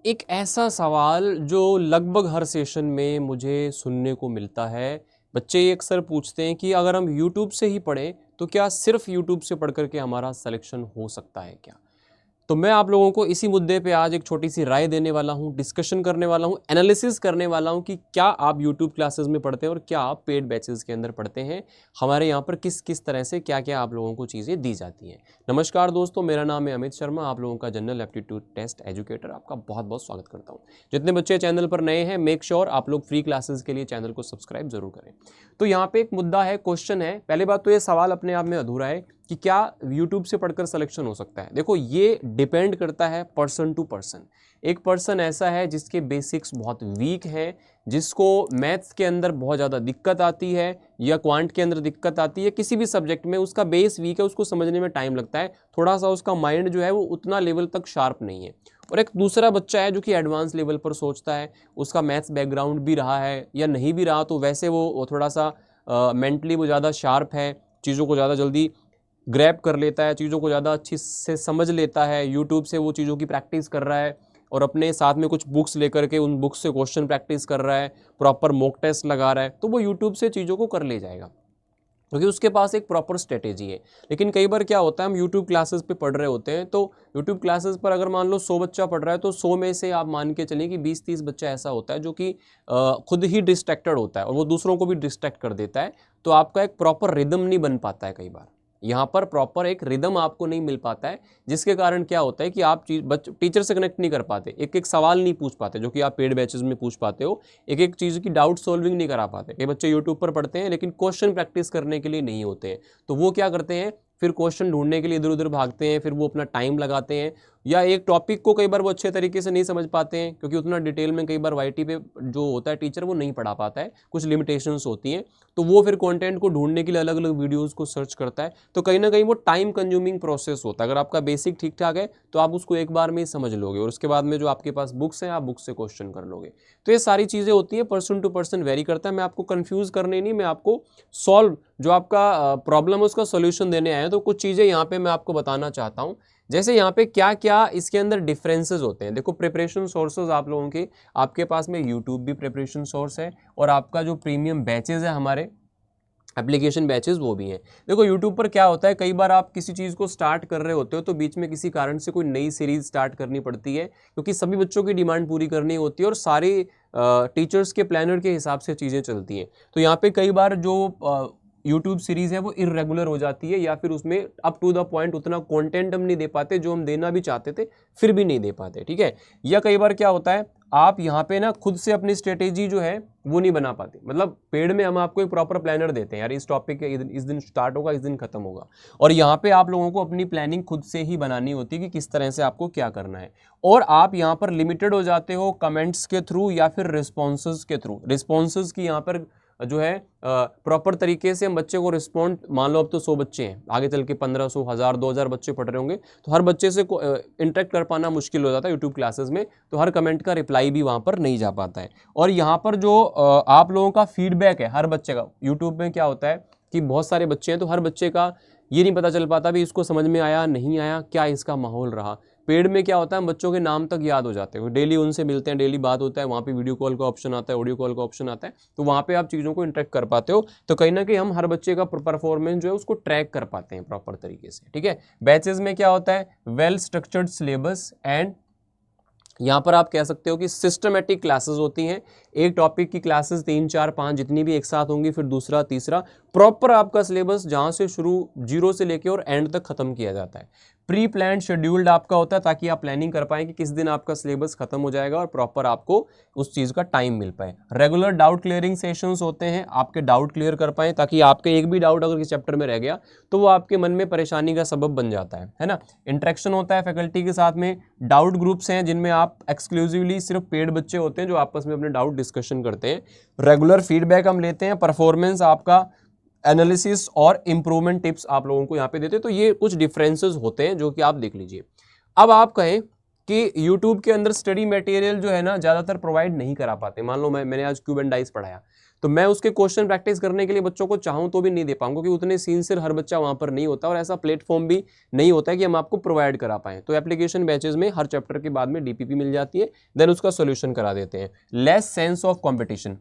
एक ऐसा सवाल जो लगभग हर सेशन में मुझे सुनने को मिलता है। बच्चे ये अक्सर पूछते हैं कि अगर हम यूट्यूब से ही पढ़ें तो क्या सिर्फ यूट्यूब से पढ़ कर के हमारा सिलेक्शन हो सकता है क्या? तो मैं आप लोगों को इसी मुद्दे पे आज एक छोटी सी राय देने वाला हूँ, डिस्कशन करने वाला हूँ, एनालिसिस करने वाला हूँ कि क्या आप यूट्यूब क्लासेस में पढ़ते हैं और क्या आप पेड बैचेस के अंदर पढ़ते हैं। हमारे यहाँ पर किस किस तरह से क्या क्या आप लोगों को चीज़ें दी जाती हैं। नमस्कार दोस्तों, मेरा नाम है अमित शर्मा, आप लोगों का जनरल एप्टीट्यूड टेस्ट एजुकेटर। आपका बहुत बहुत स्वागत करता हूँ। जितने बच्चे चैनल पर नए हैं, मेक श्योर आप लोग फ्री क्लासेस के लिए चैनल को सब्सक्राइब जरूर करें। तो यहाँ पे एक मुद्दा है, क्वेश्चन है। पहले बात तो ये सवाल अपने आप में अधूरा है कि क्या YouTube से पढ़कर सिलेक्शन हो सकता है। देखो, ये डिपेंड करता है पर्सन टू पर्सन। एक पर्सन ऐसा है जिसके बेसिक्स बहुत वीक हैं, जिसको मैथ्स के अंदर बहुत ज़्यादा दिक्कत आती है या क्वांट के अंदर दिक्कत आती है, किसी भी सब्जेक्ट में उसका बेस वीक है, उसको समझने में टाइम लगता है, थोड़ा सा उसका माइंड जो है वो उतना लेवल तक शार्प नहीं है। और एक दूसरा बच्चा है जो कि एडवांस लेवल पर सोचता है, उसका मैथ्स बैकग्राउंड भी रहा है या नहीं भी रहा, तो वैसे वो थोड़ा सा मेंटली वो ज़्यादा शार्प है, चीज़ों को ज़्यादा जल्दी ग्रैब कर लेता है, चीज़ों को ज़्यादा अच्छी से समझ लेता है, यूट्यूब से वो चीज़ों की प्रैक्टिस कर रहा है और अपने साथ में कुछ बुक्स लेकर के उन बुक्स से क्वेश्चन प्रैक्टिस कर रहा है, प्रॉपर मॉक टेस्ट लगा रहा है, तो वो यूट्यूब से चीज़ों को कर ले जाएगा क्योंकि उसके पास एक प्रॉपर स्ट्रेटेजी है। लेकिन कई बार क्या होता है, हम यूट्यूब क्लासेस पे पढ़ रहे होते हैं, तो यूट्यूब क्लासेस पर अगर मान लो 100 बच्चा पढ़ रहा है तो 100 में से आप मान के चलिए कि 20-30 बच्चा ऐसा होता है जो कि खुद ही डिस्ट्रैक्टेड होता है और वो दूसरों को भी डिस्ट्रैक्ट कर देता है। तो आपका एक प्रॉपर रिदम नहीं बन पाता है। कई बार यहाँ पर प्रॉपर एक रिदम आपको नहीं मिल पाता है, जिसके कारण क्या होता है कि आप टीचर से कनेक्ट नहीं कर पाते, एक एक सवाल नहीं पूछ पाते जो कि आप पेड बैचेस में पूछ पाते हो, एक एक चीज़ की डाउट सॉल्विंग नहीं करा पाते। कई बच्चे यूट्यूब पर पढ़ते हैं लेकिन क्वेश्चन प्रैक्टिस करने के लिए नहीं होते हैं, तो वो क्या करते हैं, फिर क्वेश्चन ढूंढने के लिए इधर उधर भागते हैं, फिर वो अपना टाइम लगाते हैं, या एक टॉपिक को कई बार वो अच्छे तरीके से नहीं समझ पाते हैं क्योंकि उतना डिटेल में कई बार वाईटी पे जो होता है टीचर वो नहीं पढ़ा पाता है, कुछ लिमिटेशंस होती हैं, तो वो फिर कंटेंट को ढूंढने के लिए अलग अलग वीडियोस को सर्च करता है। तो कहीं ना कहीं वो टाइम कंज्यूमिंग प्रोसेस होता है। अगर आपका बेसिक ठीक ठाक है तो आप उसको एक बार में ही समझ लोगे और उसके बाद में जो आपके पास बुक्स हैं आप बुक्स से क्वेश्चन कर लोगे। तो ये सारी चीज़ें होती हैं, पर्सन टू पर्सन वेरी करता है। मैं आपको कन्फ्यूज़ करने नहीं, मैं आपको सॉल्व जो आपका प्रॉब्लम है उसका सोल्यूशन देने आया हूं। तो कुछ चीज़ें यहाँ पे मैं आपको बताना चाहता हूँ, जैसे यहाँ पे क्या क्या इसके अंदर डिफरेंसेस होते हैं। देखो, प्रिपरेशन सोर्सेज आप लोगों के, आपके पास में यूट्यूब भी प्रिपरेशन सोर्स है और आपका जो प्रीमियम बैचेज है हमारे एप्लीकेशन बैचेस वो भी हैं। देखो, यूट्यूब पर क्या होता है, कई बार आप किसी चीज़ को स्टार्ट कर रहे होते हो तो बीच में किसी कारण से कोई नई सीरीज स्टार्ट करनी पड़ती है क्योंकि सभी बच्चों की डिमांड पूरी करनी होती है और सारे टीचर्स के प्लानर के हिसाब से चीज़ें चलती हैं। तो यहाँ पे कई बार जो यूट्यूब सीरीज़ है वो इरेगुलर हो जाती है या फिर उसमें अप टू द पॉइंट उतना कंटेंट हम नहीं दे पाते जो हम देना भी चाहते थे, फिर भी नहीं दे पाते, ठीक है। या कई बार क्या होता है, आप यहाँ पे ना खुद से अपनी स्ट्रेटेजी जो है वो नहीं बना पाते। मतलब पेड में हम आपको एक प्रॉपर प्लानर देते हैं, यार इस टॉपिक के इस दिन स्टार्ट होगा, इस दिन खत्म होगा, और यहाँ पे आप लोगों को अपनी प्लानिंग खुद से ही बनानी होती है कि किस तरह से आपको क्या करना है। और आप यहाँ पर लिमिटेड हो जाते हो कमेंट्स के थ्रू या फिर रिस्पॉन्सेज के थ्रू। रिस्पॉन्सेज की यहाँ पर जो है प्रॉपर तरीके से हम बच्चे को रिस्पॉन्ड, मान लो अब तो 100 बच्चे हैं, आगे चल के 1500, 1000, 2000 बच्चे पढ़ रहे होंगे, तो हर बच्चे से इंटरेक्ट कर पाना मुश्किल हो जाता है यूट्यूब क्लासेस में, तो हर कमेंट का रिप्लाई भी वहाँ पर नहीं जा पाता है। और यहाँ पर जो आप लोगों का फीडबैक है हर बच्चे का, यूट्यूब में क्या होता है कि बहुत सारे बच्चे हैं तो हर बच्चे का ये नहीं पता चल पाता भी इसको समझ में आया नहीं आया, क्या इसका माहौल रहा। पेड में क्या होता है, बच्चों के नाम तक याद हो जाते हैं, डेली उनसे मिलते हैं, डेली बात होता है, वहाँ पे वीडियो कॉल का ऑप्शन आता है, ऑडियो कॉल का ऑप्शन आता है, तो वहाँ पे आप चीज़ों को इंटरेक्ट कर पाते हो। तो कहीं ना कहीं हम हर बच्चे का परफॉर्मेंस जो है उसको ट्रैक कर पाते हैं प्रॉपर तरीके से, ठीक है। बैचेज में क्या होता है, वेल स्ट्रक्चर्ड सिलेबस एंड यहाँ पर आप कह सकते हो कि सिस्टमेटिक क्लासेस होती हैं। एक टॉपिक की क्लासेस 3, 4, 5 जितनी भी एक साथ होंगी, फिर दूसरा तीसरा, प्रॉपर आपका सिलेबस जहाँ से शुरू 0 से लेके और एंड तक खत्म किया जाता है। प्री प्लान शेड्यूल्ड आपका होता है ताकि आप प्लानिंग कर पाएं कि किस दिन आपका सिलेबस खत्म हो जाएगा और प्रॉपर आपको उस चीज़ का टाइम मिल पाए। रेगुलर डाउट क्लियरिंग सेशंस होते हैं, आपके डाउट क्लियर कर पाएं ताकि आपके एक भी डाउट अगर किसी चैप्टर में रह गया तो वो आपके मन में परेशानी का सबब बन जाता है ना। इंटरेक्शन होता है फैकल्टी के साथ में, डाउट ग्रुप्स हैं जिनमें आप एक्सक्लूसिवली सिर्फ पेड बच्चे होते हैं जो आपस में अपने डाउट डिस्कशन करते हैं। रेगुलर फीडबैक हम लेते हैं, परफॉर्मेंस आपका एनालिसिस और इम्प्रूवमेंट टिप्स आप लोगों को यहाँ पे देते हैं। तो ये कुछ डिफरेंसेस होते हैं जो कि आप देख लीजिए। अब आप कहें कि YouTube के अंदर स्टडी मटेरियल जो है ना ज़्यादातर प्रोवाइड नहीं करा पाते। मान लो मैंने आज क्यूब एंड डाइस पढ़ाया, तो मैं उसके क्वेश्चन प्रैक्टिस करने के लिए बच्चों को चाहूँ तो भी नहीं दे पाऊंगा, क्योंकि उतने सिंसियर हर बच्चा वहाँ पर नहीं होता और ऐसा प्लेटफॉर्म भी नहीं होता है कि हम आपको प्रोवाइड करा पाएँ। तो एप्लीकेशन बैचेज में हर चैप्टर के बाद में डीपीपी मिल जाती है, देन उसका सोल्यूशन करा देते हैं। Less sense of competition.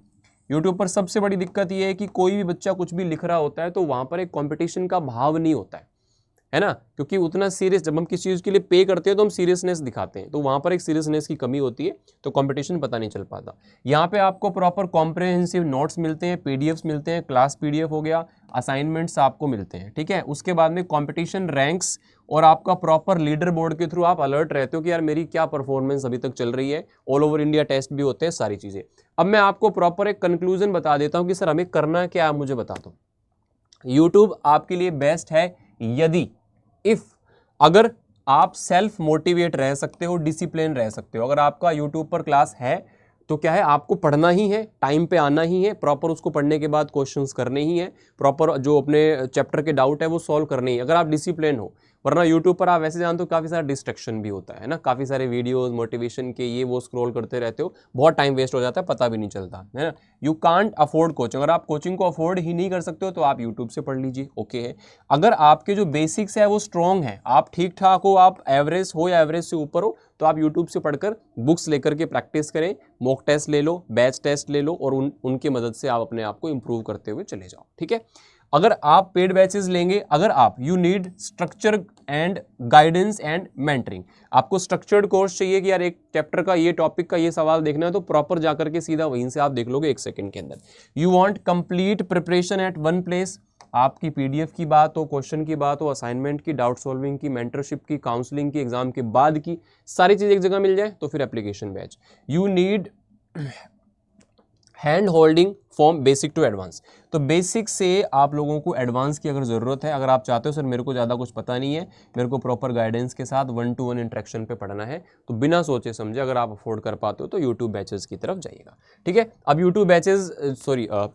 YouTube पर सबसे बड़ी दिक्कत ये है कि कोई भी बच्चा कुछ भी लिख रहा होता है तो वहाँ पर एक कॉम्पिटिशन का भाव नहीं होता है ना, क्योंकि उतना सीरियस, जब हम किसी चीज़ के लिए पे करते हैं तो हम सीरियसनेस दिखाते हैं, तो वहाँ पर एक सीरियसनेस की कमी होती है, तो कंपटीशन पता नहीं चल पाता। यहाँ पे आपको प्रॉपर कॉम्प्रिहेंसिव नोट्स मिलते हैं, पीडीएफ्स मिलते हैं, क्लास पीडीएफ हो गया, असाइनमेंट्स आपको मिलते हैं, ठीक है। उसके बाद में कंपटीशन रैंक्स और आपका प्रॉपर लीडर बोर्ड के थ्रू आप अलर्ट रहते हो कि यार मेरी क्या परफॉर्मेंस अभी तक चल रही है, ऑल ओवर इंडिया टेस्ट भी होते हैं, सारी चीज़ें। अब मैं आपको प्रॉपर एक कंक्लूजन बता देता हूँ कि सर हमें करना क्या है, मुझे बता दो। यूट्यूब आपके लिए बेस्ट है यदि अगर आप सेल्फ मोटिवेट रह सकते हो, डिसिप्लिन रह सकते हो। अगर आपका यूट्यूब पर क्लास है तो क्या है, आपको पढ़ना ही है, टाइम पे आना ही है, प्रॉपर उसको पढ़ने के बाद क्वेश्चंस करने ही है, प्रॉपर जो अपने चैप्टर के डाउट है वो सॉल्व करने ही, अगर आप डिसिप्लिन हो। वरना यूट्यूब पर आप वैसे जानते हो काफ़ी सारा डिस्ट्रैक्शन भी होता है ना, काफ़ी सारे वीडियोस मोटिवेशन के ये वो स्क्रॉल करते रहते हो, बहुत टाइम वेस्ट हो जाता है, पता भी नहीं चलता है ना। यू कांट अफोर्ड कोचिंग, अगर आप कोचिंग को अफोर्ड ही नहीं कर सकते हो तो आप यूट्यूब से पढ़ लीजिए, ओके है। अगर आपके जो बेसिक्स है वो स्ट्रॉन्ग है, आप ठीक ठाक हो, आप एवरेज हो या एवरेज से ऊपर हो, तो आप यूट्यूब से पढ़कर बुक्स लेकर के प्रैक्टिस करें, मॉक टेस्ट ले लो, बैच टेस्ट ले लो, और उनकी मदद से आप अपने आप को इंप्रूव करते हुए चले जाओ, ठीक है। अगर आप पेड बैचेस लेंगे, अगर आप you need structure and guidance and mentoring, आपको स्ट्रक्चर्ड कोर्स चाहिए कि यार एक चैप्टर का ये टॉपिक का ये सवाल देखना है तो प्रॉपर जाकर के सीधा वहीं से आप देख लोगे 1 सेकंड के अंदर। You want complete preparation at one place, आपकी पीडीएफ की बात हो, क्वेश्चन की बात हो, असाइनमेंट की, डाउट सॉल्विंग की, मेंटरशिप की, काउंसलिंग की, एग्जाम के बाद की, सारी चीज़ एक जगह मिल जाए तो फिर application batch. You need hand holding from basic to advance, तो बेसिक से आप लोगों को एडवांस की अगर ज़रूरत है, अगर आप चाहते हो सर मेरे को ज़्यादा कुछ पता नहीं है, मेरे को प्रॉपर गाइडेंस के साथ 1-to-1 इंटरेक्शन पे पढ़ना है, तो बिना सोचे समझे अगर आप अफोर्ड कर पाते हो तो यूट्यूब बैचेस की तरफ जाइएगा, ठीक है। अब यूट्यूब बैचेस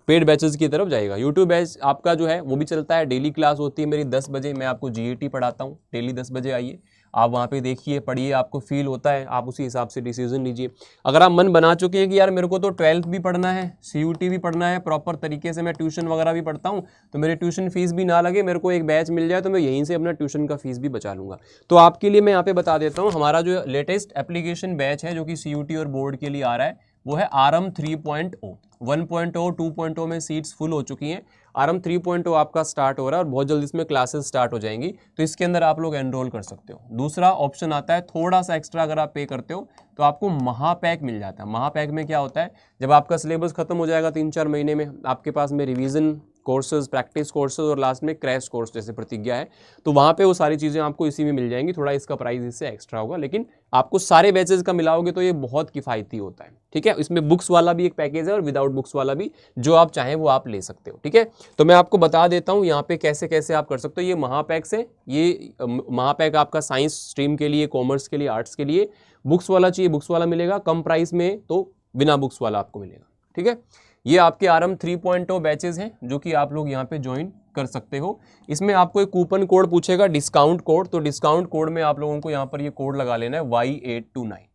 पेड बैचेस की तरफ जाइएगा। यूट्यूब बैच आपका जो है वो भी चलता है, डेली क्लास होती है मेरी 10 बजे, मैं आपको जीएटी पढ़ाता हूँ, डेली 10 बजे आइए, आप वहाँ पे देखिए, पढ़िए, आपको फील होता है, आप उसी हिसाब से डिसीजन लीजिए। अगर आप मन बना चुके हैं कि यार मेरे को तो 12th भी पढ़ना है, सीयूटी भी पढ़ना है, प्रॉपर तरीके से मैं ट्यूशन वगैरह भी पढ़ता हूँ, तो मेरे ट्यूशन फीस भी ना लगे, मेरे को एक बैच मिल जाए तो मैं यहीं से अपना ट्यूशन का फीस भी बचा लूँगा, तो आपके लिए मैं यहाँ पे बता देता हूँ, हमारा जो लेटेस्ट एप्लीकेशन बैच है जो कि सीयूटी और बोर्ड के लिए आ रहा है वो है आरम 3.0। 1.0 2.0 में सीट्स फुल हो चुकी हैं, आरम 3.0 आपका स्टार्ट हो रहा है और बहुत जल्दी इसमें क्लासेस स्टार्ट हो जाएंगी, तो इसके अंदर आप लोग एनरोल कर सकते हो। दूसरा ऑप्शन आता है, थोड़ा सा एक्स्ट्रा अगर आप पे करते हो तो आपको महापैक मिल जाता है। महापैक में क्या होता है, जब आपका सिलेबस खत्म हो जाएगा 3-4 महीने में, आपके पास में रिवीजन कोर्सेज, प्रैक्टिस कोर्सेज और लास्ट में क्रैश कोर्स जैसे प्रतिज्ञा है, तो वहाँ पे वो सारी चीज़ें आपको इसी में मिल जाएंगी। थोड़ा इसका प्राइस इससे एक्स्ट्रा होगा, लेकिन आपको सारे बैचेज का मिलाओगे तो ये बहुत किफ़ायती होता है, ठीक है। इसमें बुक्स वाला भी एक पैकेज है और विदाउट बुक्स वाला भी, जो आप चाहें वो आप ले सकते हो, ठीक है। तो मैं आपको बता देता हूँ यहाँ पे कैसे कैसे आप कर सकते हो। ये महापैक से, ये महापैक आपका साइंस स्ट्रीम के लिए, कॉमर्स के लिए, आर्ट्स के लिए। बुक्स वाला चाहिए, बुक्स वाला मिलेगा कम प्राइस में, तो बिना बुक्स वाला आपको मिलेगा, ठीक है। ये आपके आरम 3.0 बैचेस हैं जो कि आप लोग यहाँ पे ज्वाइन कर सकते हो। इसमें आपको एक कूपन कोड पूछेगा, डिस्काउंट कोड, तो डिस्काउंट कोड में आप लोगों को यहाँ पर ये कोड लगा लेना है Y829,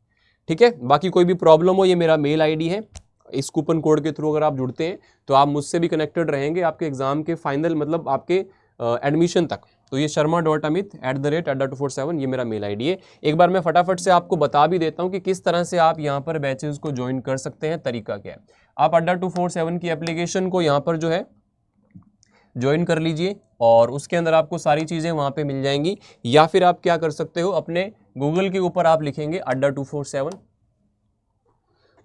ठीक है। बाकी कोई भी प्रॉब्लम हो, ये मेरा मेल आईडी है, इस कूपन कोड के थ्रू अगर आप जुड़ते हैं तो आप मुझसे भी कनेक्टेड रहेंगे आपके एग्जाम के फाइनल, मतलब आपके एडमिशन तक। तो ये sharma.amit@adda247 ये मेरा मेल आईडी है। एक बार मैं फटाफट से आपको बता भी देता हूँ कि किस तरह से आप यहाँ पर बैचेस को ज्वाइन कर सकते हैं, तरीका क्या है। आप adda247 की एप्लीकेशन को यहाँ पर जो है ज्वाइन कर लीजिए और उसके अंदर आपको सारी चीज़ें वहाँ पे मिल जाएंगी, या फिर आप क्या कर सकते हो, अपने गूगल के ऊपर आप लिखेंगे adda247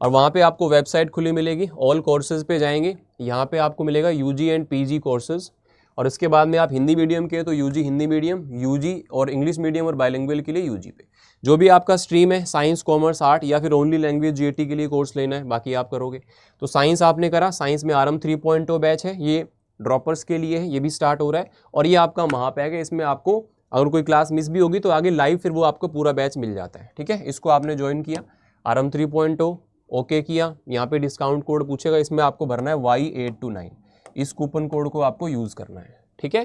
और वहाँ पे आपको वेबसाइट खुली मिलेगी, ऑल कोर्सेज पे जाएंगे, यहाँ पे आपको मिलेगा यूजी एंड पीजी कोर्सेज, और इसके बाद में आप हिंदी मीडियम के तो यूजी हिंदी मीडियम, यूजी और इंग्लिश मीडियम और बाइलिंगुअल के लिए यूजी पे, जो भी आपका स्ट्रीम है, साइंस, कॉमर्स, आर्ट या फिर ओनली लैंग्वेज जीएटी के लिए कोर्स लेना है, बाकी आप करोगे। तो साइंस आपने करा, साइंस में आरम 3.0 बैच है, ये ड्रॉपर्स के लिए है, ये भी स्टार्ट हो रहा है, और ये आपका महापैक है, इसमें आपको अगर कोई क्लास मिस भी होगी तो आगे लाइव फिर वो आपको पूरा बैच मिल जाता है, ठीक है। इसको आपने ज्वाइन किया, आरम 3.0 ओके किया, यहाँ पे डिस्काउंट कोड पूछेगा, इसमें आपको भरना है Y829, इस कूपन कोड को आपको यूज़ करना है, ठीक है।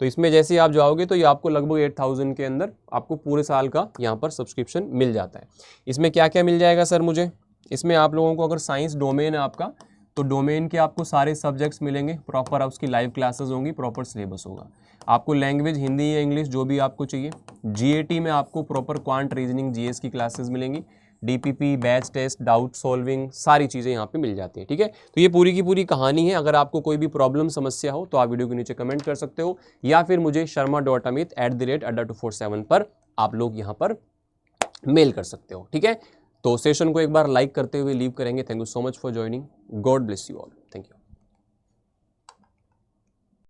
तो इसमें जैसे आप जाओगे तो ये आपको लगभग 8000 के अंदर आपको पूरे साल का यहाँ पर सब्सक्रिप्शन मिल जाता है। इसमें क्या क्या मिल जाएगा सर मुझे, इसमें आप लोगों को अगर साइंस डोमेन है आपका तो डोमेन के आपको सारे सब्जेक्ट्स मिलेंगे, प्रॉपर उसकी लाइव क्लासेस होंगी, प्रॉपर सिलेबस होगा। आपको लैंग्वेज हिंदी या इंग्लिश जो भी आपको चाहिए। जीएटी में आपको प्रॉपर क्वांट रीजनिंग जीएस की क्लासेस मिलेंगी। DPP, batch test, doubt solving, सारी चीज़ें यहाँ पे मिल जाती है। ठीक है, तो ये पूरी की पूरी कहानी है। अगर आपको कोई भी प्रॉब्लम समस्या हो तो आप वीडियो के नीचे कमेंट कर सकते हो, या फिर मुझे sharma.amit@adda247 पर आप लोग यहाँ पर मेल कर सकते हो। ठीक है, तो सेशन को एक बार लाइक करते हुए लीव करेंगे। Thank you so much for joining. God bless you all. Thank you.